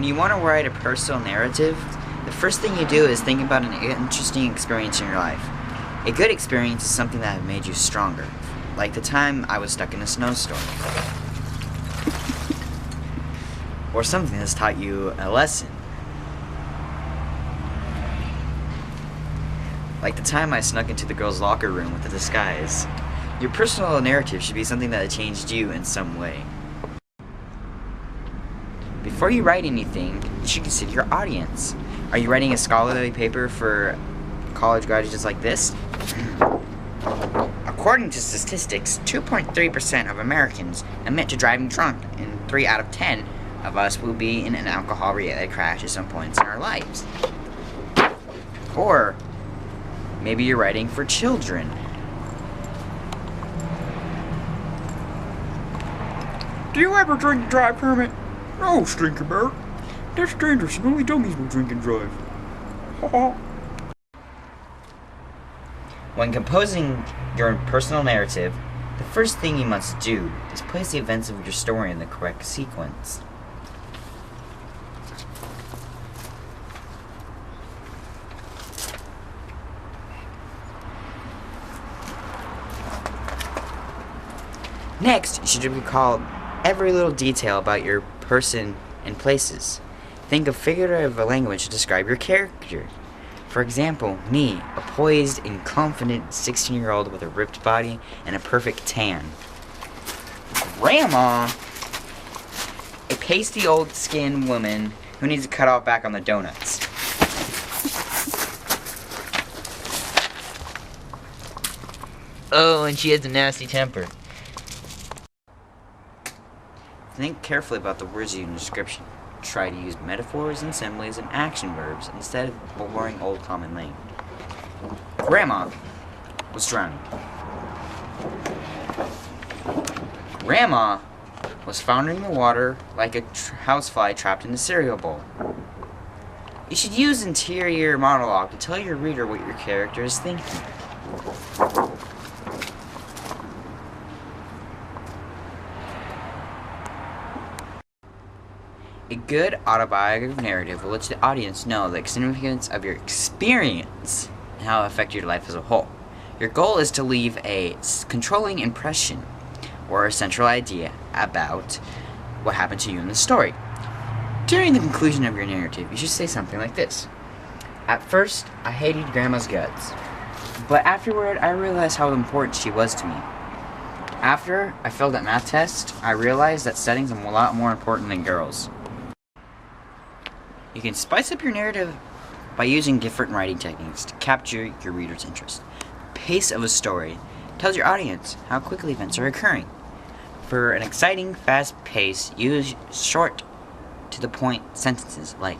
When you want to write a personal narrative, the first thing you do is think about an interesting experience in your life. A good experience is something that made you stronger, like the time I was stuck in a snowstorm. Or something that's taught you a lesson. Like the time I snuck into the girls' locker room with a disguise. Your personal narrative should be something that changed you in some way. Before you write anything, you should consider your audience. Are you writing a scholarly paper for college graduates like this? According to statistics, 2.3% of Americans admit to driving drunk, and 3 out of 10 of us will be in an alcohol-related crash at some points in our lives. Or maybe you're writing for children. Do you ever drink and drive, Kermit? No, Stinky Bear. That's dangerous, and only dummies will drink and drive. When composing your personal narrative, the first thing you must do is place the events of your story in the correct sequence. Next, you should recall every little detail about your person and places. Think of figurative language to describe your character. For example, me, a poised and confident 16-year-old with a ripped body and a perfect tan. Grandma, a pasty old skinned woman who needs to cut off back on the donuts. Oh, and she has a nasty temper. Think carefully about the words used in the description. Try to use metaphors and similes and action verbs instead of boring old common language. Grandma was drowning. Grandma was foundering in the water like a housefly trapped in a cereal bowl. You should use interior monologue to tell your reader what your character is thinking. A good autobiographical narrative will let the audience know the significance of your experience and how it affected your life as a whole. Your goal is to leave a controlling impression or a central idea about what happened to you in the story. During the conclusion of your narrative, you should say something like this. At first, I hated Grandma's guts, but afterward, I realized how important she was to me. After I failed that math test, I realized that studying's a lot more important than girls. You can spice up your narrative by using different writing techniques to capture your reader's interest. The pace of a story tells your audience how quickly events are occurring. For an exciting, fast pace, use short, to-the-point sentences like,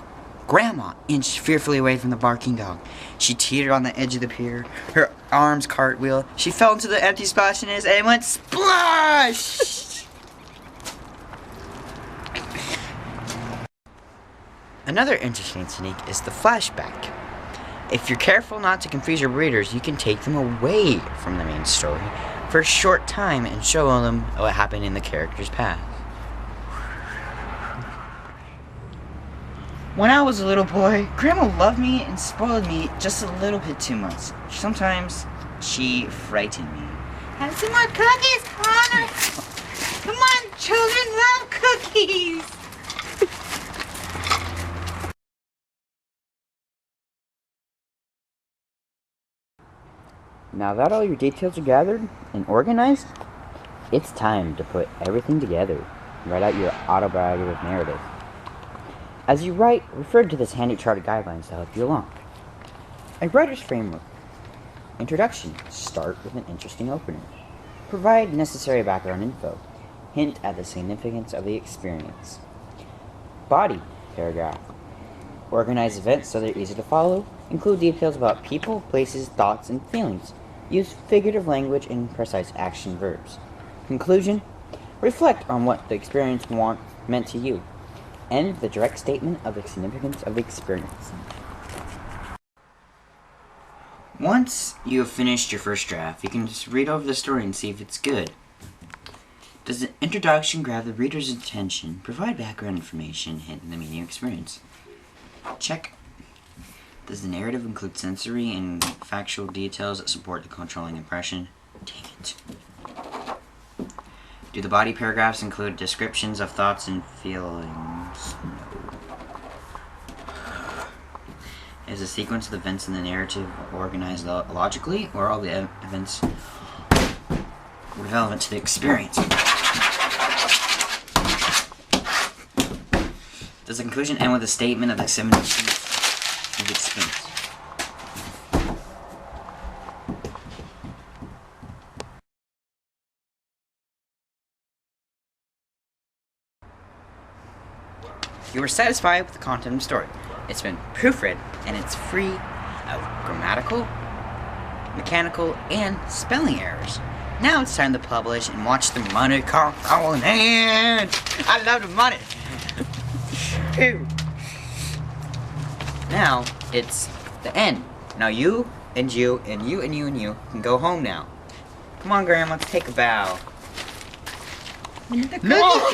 Grandma inched fearfully away from the barking dog. She teetered on the edge of the pier. Her arms cartwheeled. She fell into the empty splashiness and went splash! Another interesting technique is the flashback. If you're careful not to confuse your readers, you can take them away from the main story for a short time and show them what happened in the character's past. When I was a little boy, Grandma loved me and spoiled me just a little bit too much. Sometimes she frightened me. Have some more cookies, Connor. Come on, children love cookies. Now that all your details are gathered and organized, it's time to put everything together and write out your autobiographical narrative. As you write, refer to this handy chart of guidelines to help you along. A writer's framework. Introduction. Start with an interesting opener. Provide necessary background info. Hint at the significance of the experience. Body paragraph. Organize events so they're easy to follow. Include details about people, places, thoughts, and feelings. Use figurative language and precise action verbs. Conclusion. Reflect on what the experience meant to you. End the direct statement of the significance of the experience. Once you have finished your first draft, you can just read over the story and see if it's good. Does the introduction grab the reader's attention, provide background information, hint the meaning experience? Check. Does the narrative include sensory and factual details that support the controlling impression? Dang it. Do the body paragraphs include descriptions of thoughts and feelings? No. Is the sequence of events in the narrative organized logically, or all the events relevant to the experience? Does the conclusion end with a statement of the significance of the experience? You were satisfied with the content of the story. It's been proofread, and it's free of grammatical, mechanical, and spelling errors. Now it's time to publish and watch the money come rolling in. I love the money. Ew. Now it's the end. Now you and you and you and you and you can go home now. Come on, Grandma, let's take a bow. No!